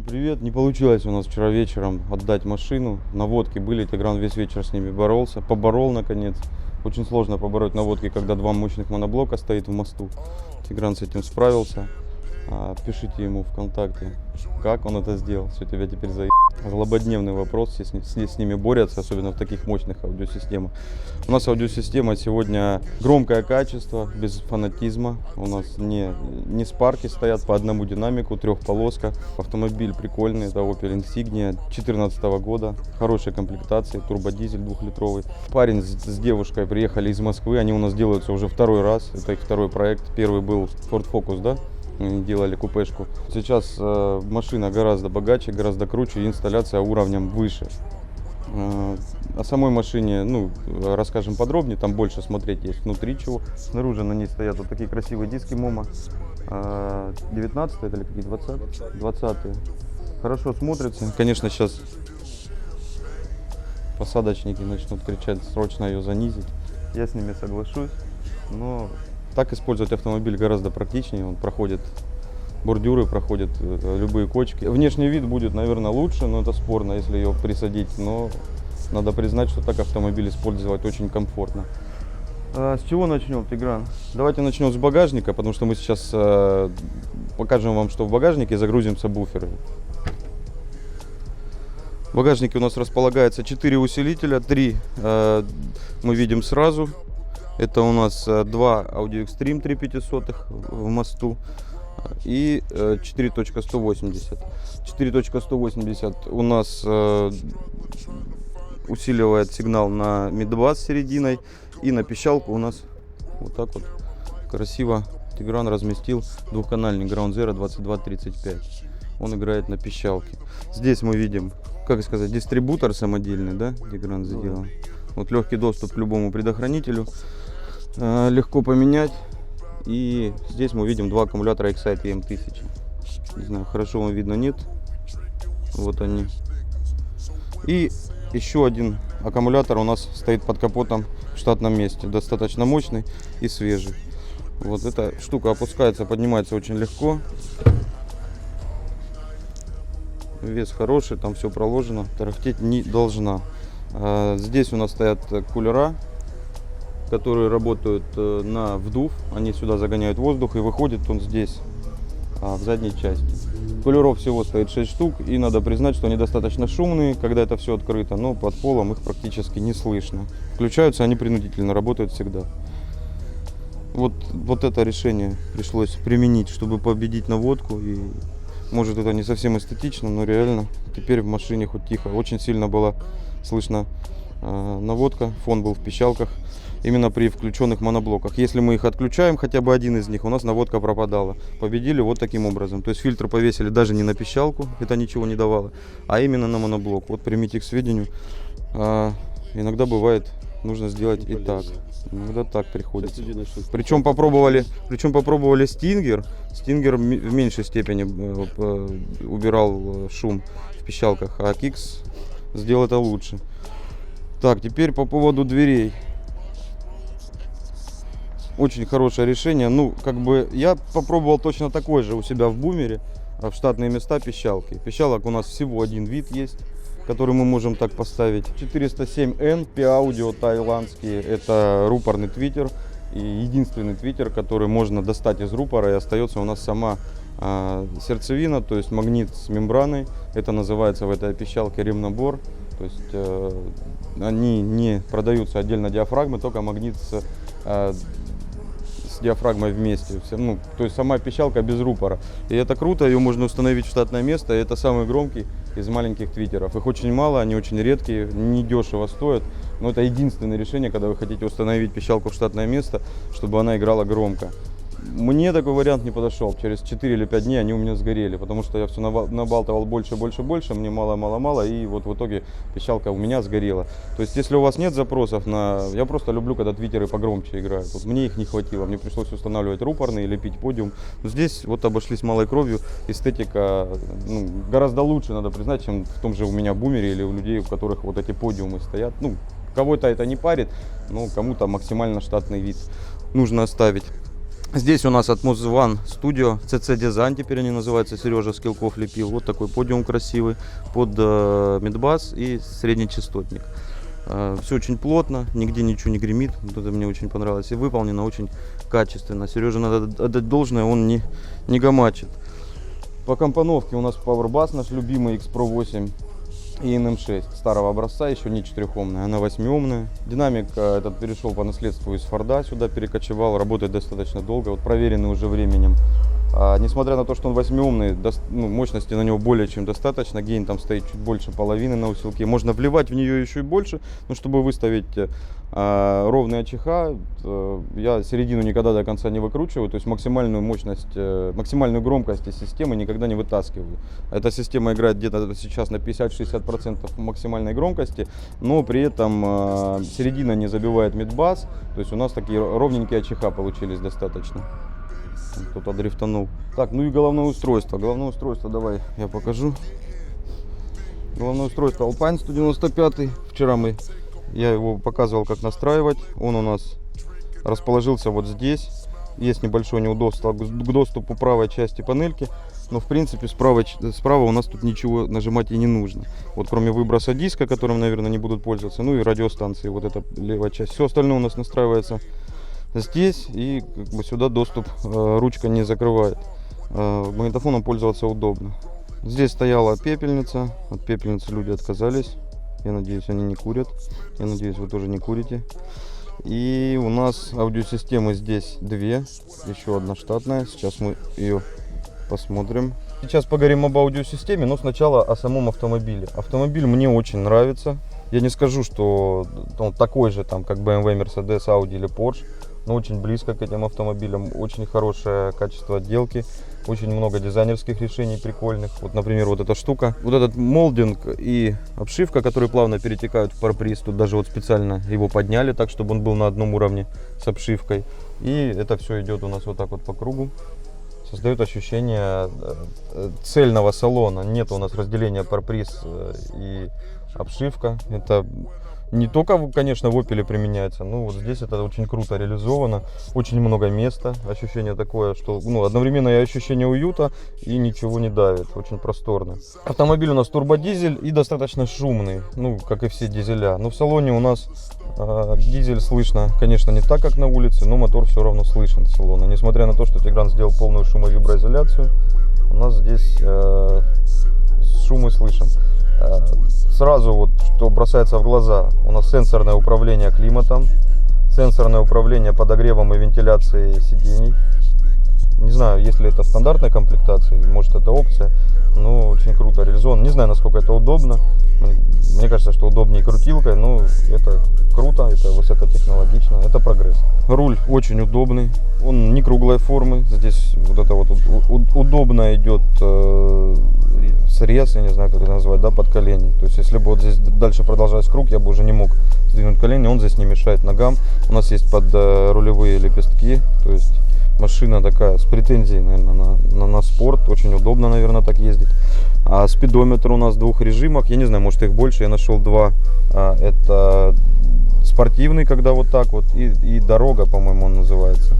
привет. Не получилось у нас вчера вечером отдать машину. Наводки были, Тигран весь вечер с ними боролся. Поборол наконец. Очень сложно побороть наводки, когда два мощных моноблока стоит в мосту. Тигран с этим справился. Пишите ему ВКонтакте, как он это сделал. Все, тебя теперь заеб. Злободневный вопрос, с ними борются, особенно в таких мощных аудиосистемах. У нас аудиосистема сегодня громкое качество, без фанатизма. У нас не спарки стоят по одному динамику, трехполоска. Автомобиль прикольный, это Opel Insignia 2014 года. Хорошей комплектации, турбодизель 2-литровый. Парень с девушкой приехали из Москвы, они у нас делаются уже второй раз. Это их второй проект. Первый был Ford Focus, да? Делали купешку. Сейчас машина гораздо богаче, гораздо круче, и инсталляция уровнем выше. О самой машине, расскажем подробнее, там больше смотреть есть внутри чего. Снаружи на ней стоят вот такие красивые диски МОМА. 19 это или какие 20? 20. Хорошо смотрится. Конечно, сейчас посадочники начнут кричать, срочно ее занизить. Я с ними соглашусь, но так использовать автомобиль гораздо практичнее. Он проходит бордюры, проходит любые кочки. Внешний вид будет, наверное, лучше, но это спорно, если ее присадить. Но надо признать, что так автомобиль использовать очень комфортно. С чего начнем, Тигран? Давайте начнем с багажника, потому что мы сейчас покажем вам, что в багажнике, и загрузим сабвуферы. В багажнике у нас располагается 4 усилителя, 3 мы видим сразу. Это у нас 2 Audio Extreme 3500 в мосту и 4.180. 4.180 у нас усиливает сигнал на мидбас серединой, и на пищалку у нас вот так вот красиво Тигран разместил двухканальный Ground Zero 2235. Он играет на пищалке. Здесь мы видим, как сказать, дистрибутор самодельный, да, Тигран сделал. Вот легкий доступ к любому предохранителю. Легко поменять. И здесь мы видим 2 аккумулятора Excite EM1000. Не знаю, хорошо вам видно, нет. Вот они. И еще один аккумулятор у нас стоит под капотом в штатном месте. Достаточно мощный и свежий. Вот эта штука опускается, поднимается очень легко. Вес хороший, там все проложено. Тарахтеть не должна. Здесь у нас стоят кулера, которые работают на вдув. Они сюда загоняют воздух, и выходит он здесь, в задней части. Кулеров всего стоит 6 штук, и надо признать, что они достаточно шумные, когда это все открыто, но под полом их практически не слышно. Включаются они принудительно, работают всегда. Вот это решение пришлось применить, чтобы победить наводку. И может, это не совсем эстетично, но реально теперь в машине хоть тихо. Очень сильно была слышно наводка, фон был в пищалках. Именно при включенных моноблоках. Если мы их отключаем, хотя бы один из них, у нас наводка пропадала. Победили вот таким образом. То есть фильтр повесили даже не на пищалку, это ничего не давало, а именно на моноблок. Вот примите к сведению. Иногда бывает, нужно сделать и так. Иногда так приходится. Причем попробовали Stinger. Stinger в меньшей степени убирал шум в пищалках, а Kicks сделал это лучше. Так, теперь по поводу дверей. Очень хорошее решение. Я попробовал точно такой же у себя в бумере, в штатные места пищалки. Пищалок у нас всего один вид есть, который мы можем так поставить. 407N P-Audio тайландский. Это рупорный твиттер. И единственный твиттер, который можно достать из рупора, и остается у нас сама сердцевина, то есть магнит с мембраной. Это называется в этой пищалке ремнабор. То есть они не продаются отдельно диафрагмы, только магнит с диафрагмой вместе. То есть сама пищалка без рупора. И это круто, ее можно установить в штатное место. И это самый громкий из маленьких твиттеров. Их очень мало, они очень редкие, недешево стоят. Но это единственное решение, когда вы хотите установить пищалку в штатное место, чтобы она играла громко. Мне такой вариант не подошел. Через 4 или 5 дней они у меня сгорели, потому что я все набалтывал больше, мне мало, и вот в итоге пищалка у меня сгорела. То есть, если у вас нет запросов на... Я просто люблю, когда твиттеры погромче играют. Вот мне их не хватило, мне пришлось устанавливать рупорные, лепить подиум. Но здесь вот обошлись малой кровью. Эстетика гораздо лучше, надо признать, чем в том же у меня бумере или у людей, у которых вот эти подиумы стоят. Кого-то это не парит, но кому-то максимально штатный вид нужно оставить. Здесь у нас от One Studio CC Design, теперь они называются, Сережа Скилков лепил. Вот такой подиум красивый под мидбас и средний частотник. Все очень плотно, нигде ничего не гремит, вот это мне очень понравилось. И выполнено очень качественно. Сереже надо отдать должное, он не гамачит. По компоновке у нас Powerbass, наш любимый X-Pro 8 и NM6 старого образца, еще не 4-омная, она 8-омная. Динамик этот перешел по наследству из Форда, сюда перекочевал, работает достаточно долго, вот проверенный уже временем. Несмотря на то, что он 8-омный, мощности на него более чем достаточно, гейн там стоит чуть больше половины на усилке. Можно вливать в нее еще и больше, но чтобы выставить ровный АЧХ, я середину никогда до конца не выкручиваю, то есть максимальную мощность, максимальную громкость из системы никогда не вытаскиваю. Эта система играет где-то сейчас на 50-60% максимальной громкости, но при этом середина не забивает мидбас, то есть у нас такие ровненькие АЧХ получились достаточно. Кто-то дрифтанул. Так, ну и головное устройство. Головное устройство давай я покажу. Головное устройство Alpine 195. Вчера я его показывал, как настраивать. Он у нас расположился вот здесь. Есть небольшое неудобство к доступу правой части панельки. Но в принципе справа у нас тут ничего нажимать и не нужно. Вот кроме выброса диска, которым, наверное, не будут пользоваться. Ну и радиостанции, вот эта левая часть. Все остальное у нас настраивается здесь, и как бы сюда доступ ручка не закрывает. Магнитофоном пользоваться удобно. Здесь стояла пепельница. От пепельницы люди отказались. Я надеюсь, они не курят. Я надеюсь, вы тоже не курите. И у нас аудиосистемы здесь две. Еще одна штатная. Сейчас мы ее посмотрим. Сейчас поговорим об аудиосистеме, но сначала о самом автомобиле. Автомобиль мне очень нравится. Я не скажу, что он такой же, там, как BMW, Mercedes, Audi или Porsche. Но очень близко к этим автомобилям, очень хорошее качество отделки, очень много дизайнерских решений прикольных. Вот, например, вот эта штука, вот этот молдинг и обшивка, которые плавно перетекают в парбриз, тут даже вот специально его подняли так, чтобы он был на одном уровне с обшивкой. И это все идет у нас вот так вот по кругу, создает ощущение цельного салона. Нет у нас разделения парбриз и обшивка. Это не только, конечно, в Opel применяется, но вот здесь это очень круто реализовано. Очень много места. Ощущение такое, что одновременно и ощущение уюта, и ничего не давит. Очень просторно. Автомобиль у нас турбодизель и достаточно шумный, как и все дизеля. Но в салоне у нас дизель слышно, конечно, не так, как на улице, но мотор все равно слышен с салона. Несмотря на то, что Тигран сделал полную шумовиброизоляцию, у нас здесь шумы слышим. Сразу вот, что бросается в глаза, у нас сенсорное управление климатом, сенсорное управление подогревом и вентиляцией сидений. Не знаю, если это в стандартной комплектации, может это опция, но очень круто реализовано. Не знаю, насколько это удобно. Мне кажется, что удобнее крутилкой, но это круто, это высокотехнологично, это прогресс. Руль очень удобный, он не круглой формы. Здесь вот это вот удобно идет срез, я не знаю, как это назвать, да, под колени. То есть, если бы вот здесь дальше продолжать круг, я бы уже не мог сдвинуть колени, он здесь не мешает ногам. У нас есть под рулевые лепестки, то есть машина такая с претензией, наверное, на спорт. Очень удобно, наверное, так ездить. А спидометр у нас в двух режимах. Я не знаю, может их больше. Я нашел два. Это спортивный, когда вот так вот. И дорога, по-моему, он называется.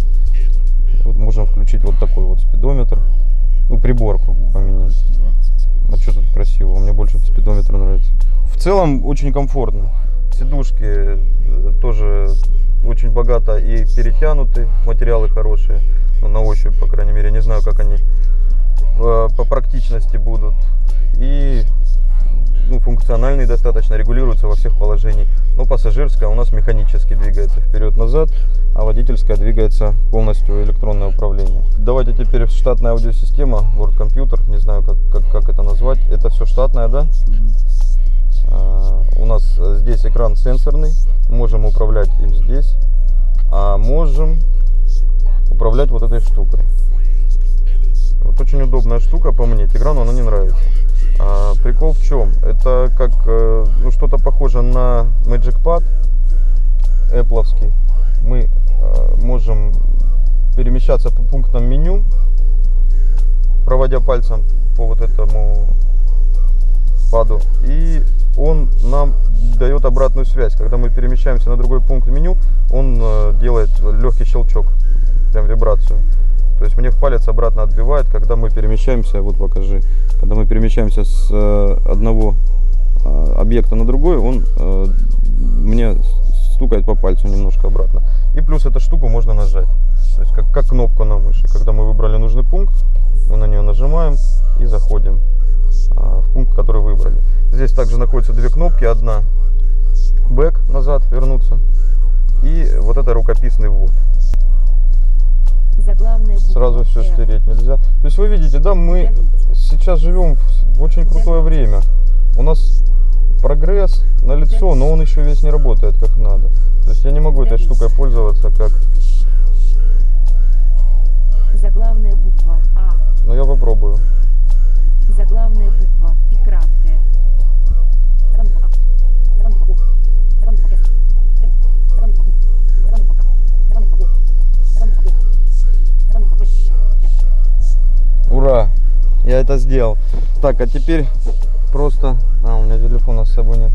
Вот можем включить вот такой вот спидометр. Приборку поменять. А что тут красиво? Мне больше спидометр нравится. В целом очень комфортно. Сидушки тоже очень богато и перетянуты, материалы хорошие, на ощупь, по крайней мере. Не знаю, как они по практичности будут. И функциональные достаточно, регулируются во всех положениях. Но пассажирская у нас механически двигается вперед-назад, а водительская двигается полностью электронное управление. Давайте теперь штатная аудиосистема, World Computer, не знаю, как это назвать. Это все штатное, да? У нас здесь экран сенсорный, можем управлять им здесь, а можем управлять вот этой штукой. Вот очень удобная штука, по мне, Тиграну она не нравится. Прикол в чем? Это как что-то похоже на Magic Pad Apple'овский. Мы можем перемещаться по пунктам меню, проводя пальцем по вот этому паду, и он нам дает обратную связь. Когда мы перемещаемся на другой пункт меню, он делает легкий щелчок прям вибрацию. То есть мне в палец обратно отбивает, когда мы перемещаемся, вот покажи, когда мы перемещаемся с одного объекта на другой, он мне стукает по пальцу немножко обратно. И плюс эту штуку можно нажать, то есть как кнопку на мыши. Когда мы выбрали нужный пункт, мы на нее нажимаем и заходим в пункт, который выбрали. Здесь также находятся две кнопки, одна бэк, назад вернуться, и вот это рукописный ввод. Сразу все стереть нельзя. То есть вы видите, да, мы сейчас живем в очень крутое время. У нас прогресс налицо, но он еще весь не работает как надо. То есть я не могу этой штукой пользоваться как... Заглавная буква А. Но я попробую. Заглавная буква и краткая. Ура! Я это сделал. Так, а теперь просто... у меня телефона с собой нет.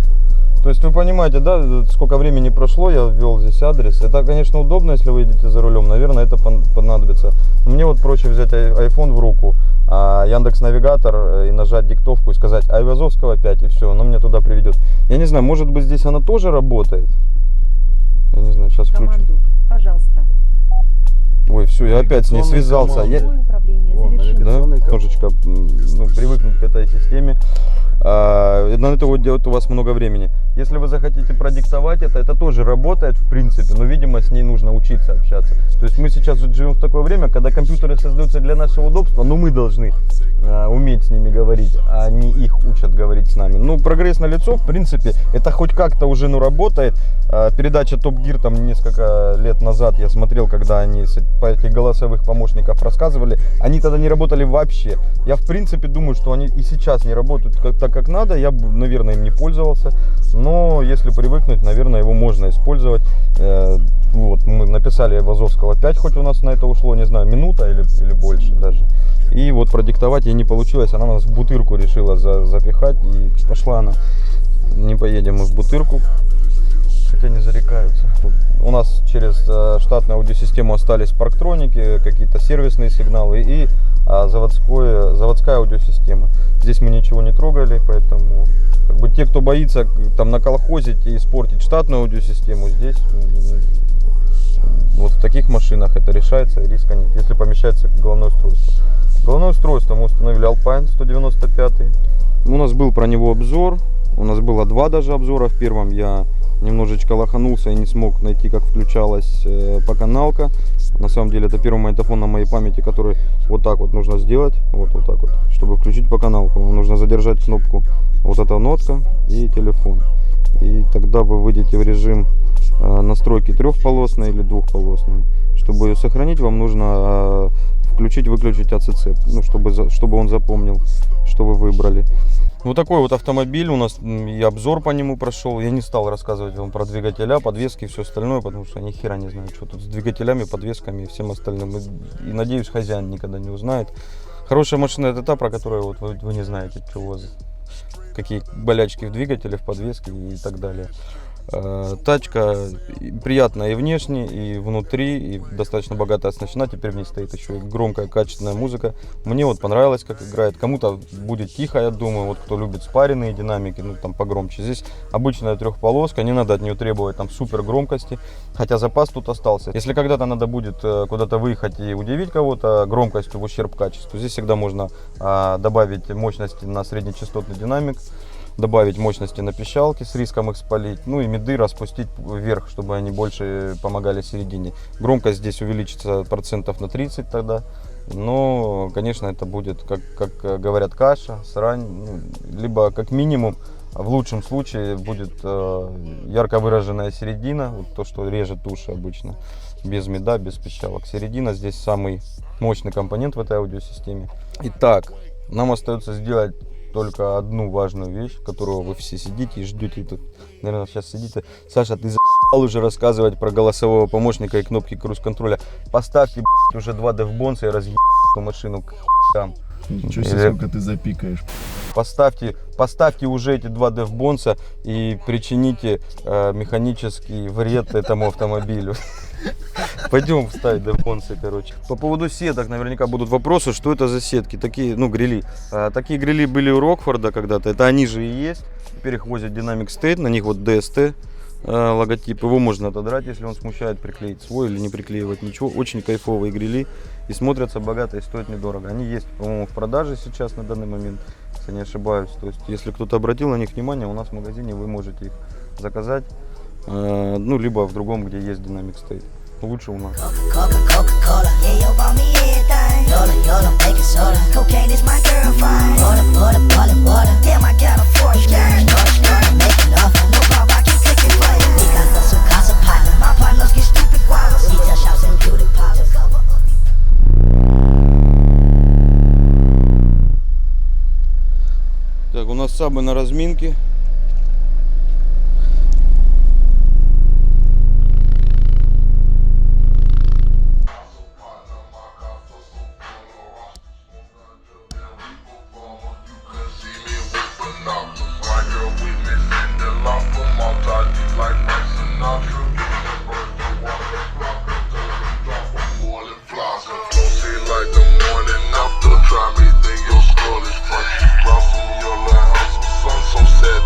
То есть вы понимаете, да, сколько времени прошло, я ввел здесь адрес. Это, конечно, удобно, если вы едете за рулем, наверное, это понадобится. Но мне вот проще взять iPhone в руку, Яндекс.Навигатор и нажать диктовку и сказать Айвазовского 5 и все, оно меня туда приведет. Я не знаю, может быть здесь она тоже работает? Я не знаю, сейчас включу. Команду, пожалуйста. Ой, все, я опять с ней связался. Да, немножечко привыкнуть к этой системе. На это уйдет у вас много времени. Если вы захотите продиктовать это тоже работает в принципе, но, видимо, с ней нужно учиться общаться. То есть мы сейчас живем в такое время, когда компьютеры создаются для нашего удобства, но мы должны уметь с ними говорить, а не их учат говорить с нами. Ну, прогресс налицо, в принципе, это хоть как-то уже работает. Передача Top Gear там несколько лет назад я смотрел, когда они по этих голосовых помощников рассказывали, они тогда не работали вообще. Я, в принципе, думаю, что они и сейчас не работают так, как надо. Я бы, наверное, им не пользовался. Но если привыкнуть, наверное, его можно использовать. Вот, мы написали Айвазовского 5, хоть у нас на это ушло, не знаю, минута или больше даже. И вот продиктовать ей не получилось. Она нас в бутырку решила запихать. И пошла она. Не поедем мы в бутырку. Хотя не зарекаются. У нас через штатную аудиосистему остались парктроники, какие-то сервисные сигналы и заводская аудиосистема. Здесь мы ничего не трогали, поэтому как бы те, кто боится там наколхозить и испортить штатную аудиосистему, здесь вот в таких машинах это решается, риска нет, если помещается головное устройство. Головное устройство мы установили Alpine 195. У нас был про него обзор, у нас было два даже обзора. В первом я немножечко лоханулся и не смог найти, как включалась поканалка. На самом деле это первый магнитофон на моей памяти, который вот так вот нужно сделать, вот так вот, чтобы включить поканалку. Нужно задержать кнопку, вот эта нотка и телефон. И тогда вы выйдете в режим настройки трехполосной или двухполосной. Чтобы ее сохранить, вам нужно включить-выключить АЦЦ, ну, чтобы он запомнил, что вы выбрали. Вот такой вот автомобиль у нас, и обзор по нему прошел. Я не стал рассказывать вам про двигателя, подвески и все остальное, потому что я ни хера не знаю, что тут с двигателями, подвесками и всем остальным. И надеюсь, хозяин никогда не узнает. Хорошая машина — это та, про которую вот вы не знаете, чего, какие болячки в двигателе, в подвеске и так далее. Тачка приятная и внешне, и внутри, и достаточно богато оснащена. Теперь в ней стоит еще и громкая, качественная музыка. Мне вот понравилось, как играет. Кому-то будет тихо, я думаю, вот кто любит спаренные динамики, ну там погромче. Здесь обычная трехполоска, не надо от нее требовать там супер громкости, хотя запас тут остался. Если когда-то надо будет куда-то выехать и удивить кого-то громкостью в ущерб качеству, здесь всегда можно добавить мощности на среднечастотный динамик, добавить мощности на пищалки с риском их спалить, ну и миды распустить вверх, чтобы они больше помогали середине. Громкость здесь увеличится процентов на 30 тогда, но, конечно, это будет, как говорят, каша, срань, ну, либо как минимум, в лучшем случае будет ярко выраженная середина, вот то, что режет уши обычно, без мида, без пищалок. Середина здесь самый мощный компонент в этой аудиосистеме. Итак, нам остается сделать только одну важную вещь, которую вы все сидите и ждете. Тут, наверное, сейчас сидите. Саша, ты за***л уже рассказывать про голосового помощника и кнопки круиз-контроля. Поставьте, уже 2 девбонса и разъеб эту машину к хуям. Ничего себе, Или- сколько ты запикаешь. Поставьте уже эти два дефбонса и причините механический вред этому автомобилю. Пойдем ставить дефбонсы, короче. По поводу сеток наверняка будут вопросы, что это за сетки, такие, ну, грили. Такие грили были у Рокфорда когда-то, это они же и есть. Теперь их возят Dynamic State, на них вот DST логотип. Его можно отодрать, если он смущает, приклеить свой или не приклеивать ничего. Очень кайфовые грили и смотрятся богато и стоят недорого. Они есть, по-моему, в продаже сейчас на данный момент, если не ошибаюсь. То есть, если кто-то обратил на них внимание, у нас в магазине вы можете их заказать, ну, либо в другом, где есть Dynamic State. Лучше у нас. Coca-Cola, yeah, yo, bought me everything. Yola, baking soda. Cocaine is my girlfriend. Water, boiling water. Damn, I got a fortune. Started making love. No problem, I keep clicking for you. Because of su casa partner. My partners get stupid gualas. Retail shops and beauty parlors. Так, у нас сабы на разминке. Try me, then your skull is crunchy. Drop from your little house, some sun so sad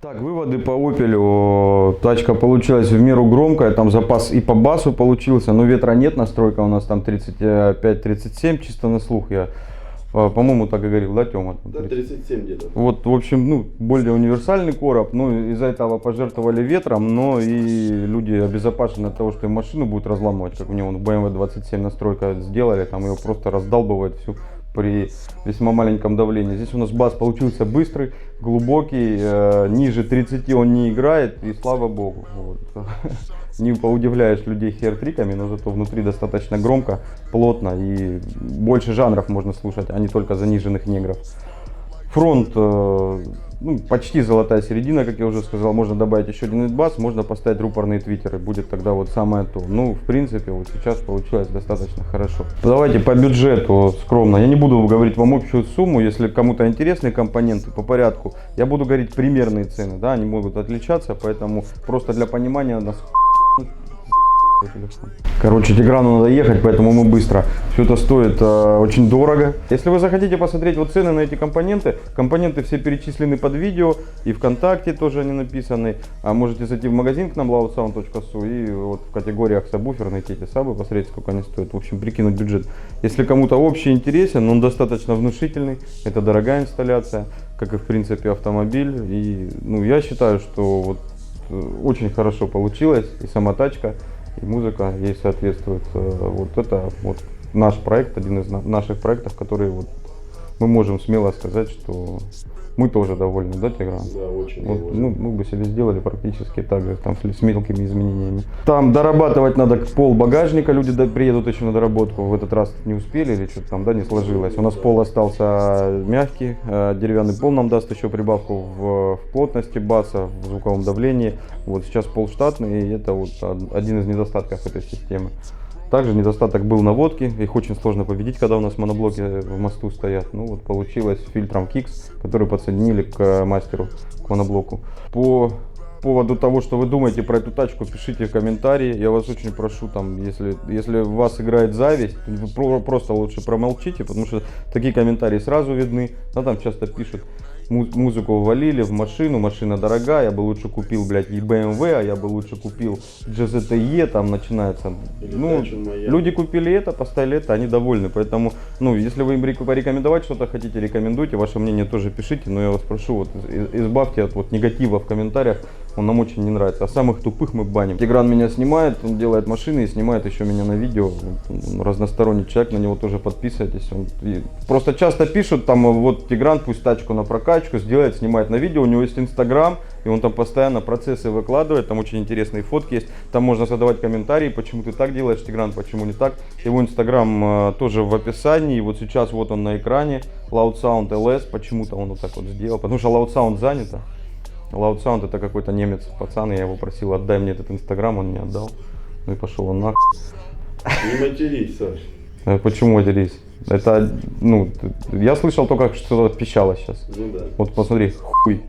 Так, выводы по Opel. Тачка получилась в меру громкая, там запас и по басу получился, но ветра нет, настройка у нас там 35-37, чисто на слух я, по-моему, так и говорил, да, Тёма? Да, 37 где-то. Вот, в общем, ну, более универсальный короб, ну, из-за этого пожертвовали ветром, но и люди обезопасены от того, что им машину будут разламывать, как мне вон в BMW 27 настройка сделали, там ее просто раздалбывает всю при весьма маленьком давлении. Здесь у нас бас получился быстрый, глубокий, ниже 30 он не играет, и слава богу. Вот. Не поудивляешь людей хер-триками, но зато внутри достаточно громко, плотно и больше жанров можно слушать, а не только заниженных негров. Фронт, ну, почти золотая середина, как я уже сказал, можно добавить еще один бас, можно поставить рупорные твиттеры, будет тогда вот самое то. Ну, в принципе, вот сейчас получилось достаточно хорошо. Давайте по бюджету скромно, я не буду говорить вам общую сумму, если кому-то интересны компоненты по порядку, я буду говорить примерные цены, да, они могут отличаться, поэтому просто для понимания нас... Короче, Тиграну надо ехать, поэтому мы быстро. Все это стоит очень дорого. Если вы захотите посмотреть вот цены на эти компоненты, компоненты все перечислены под видео, и ВКонтакте тоже они написаны. А можете зайти в магазин к нам loudsound.su и вот в категориях сабвуфер найти эти сабы, посмотреть, сколько они стоят. В общем, прикинуть бюджет. Если кому-то общий интересен, он достаточно внушительный. Это дорогая инсталляция, как и в принципе автомобиль. И ну, я считаю, что вот очень хорошо получилось, и сама тачка, и музыка ей соответствует. Вот это вот наш проект, один из наших проектов, который вот мы можем смело сказать, что мы тоже довольны, да, Тигран? Да, очень Вот, довольны. ну, мы бы себе сделали практически так же, там, с мелкими изменениями. Там дорабатывать надо пол багажника, люди приедут еще на доработку, в этот раз не успели или что-то там, да, не сложилось. У нас пол остался мягкий, деревянный пол нам даст еще прибавку в плотности баса, в звуковом давлении. Вот сейчас пол штатный, и это вот один из недостатков этой системы. Также недостаток был наводки, их очень сложно победить, когда у нас моноблоки в мосту стоят. Ну вот получилось с фильтром Kicks, который подсоединили к мастеру, к моноблоку. По поводу того, что вы думаете про эту тачку, пишите в комментарии. Я вас очень прошу, там, если в вас играет зависть, вы просто лучше промолчите, потому что такие комментарии сразу видны. Да, там часто пишут: музыку ввалили в машину, машина дорогая, я бы лучше купил, блядь, и BMW, а я бы лучше купил GZTE, там начинается. Или Ну, тачу моя. люди купили это, поставили это, они довольны, поэтому, ну, если вы им порекомендовать что-то хотите, рекомендуйте, ваше мнение тоже пишите, но я вас прошу, вот, избавьте от вот негатива в комментариях, он нам очень не нравится, а самых тупых мы баним. Тигран меня снимает, он делает машины и снимает еще меня на видео, он разносторонний человек, на него тоже подписывайтесь, просто часто пишут, там, вот, Тигран пусть тачку на прокачку сделает, снимает на видео, у него есть Инстаграм, и он там постоянно процессы выкладывает, там очень интересные фотки есть, там можно задавать комментарии, почему ты так делаешь, Тигран, почему не так. Его Инстаграм тоже в описании, и вот сейчас вот он на экране, Loud Sound LS, почему-то он вот так вот сделал, потому что Loud Sound занято. Loud Sound это какой-то немец, пацан, я его просил, отдай мне этот Инстаграм, он не отдал, ну и пошел он нахуй. Не матерись, Саш. Почему матерись? Это, ну, я слышал только, что что-то пищало сейчас. Ну да. Вот посмотри, хуй.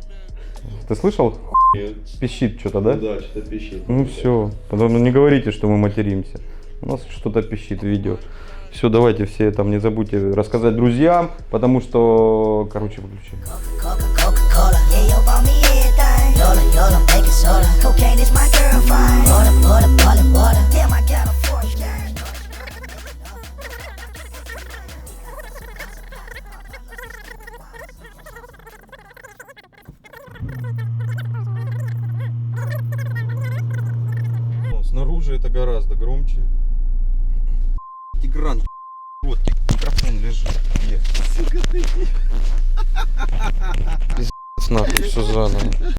Ты слышал? Нет. Пищит что-то, да? Ну да, что-то пищит. Ну все, потом не говорите, что мы материмся. У нас что-то пищит в видео. Все, давайте все там не забудьте рассказать друзьям, потому что, короче, выключим. Coca-Cola, yeah, yo, bought me everything. Yola, baking soda. Cocaine is my girlfriend. Water, damn, I got a force, gang. Снаружи это гораздо громче. Тигран, вот микрофон лежит. Сука ты. Пиздец нахуй, все заново.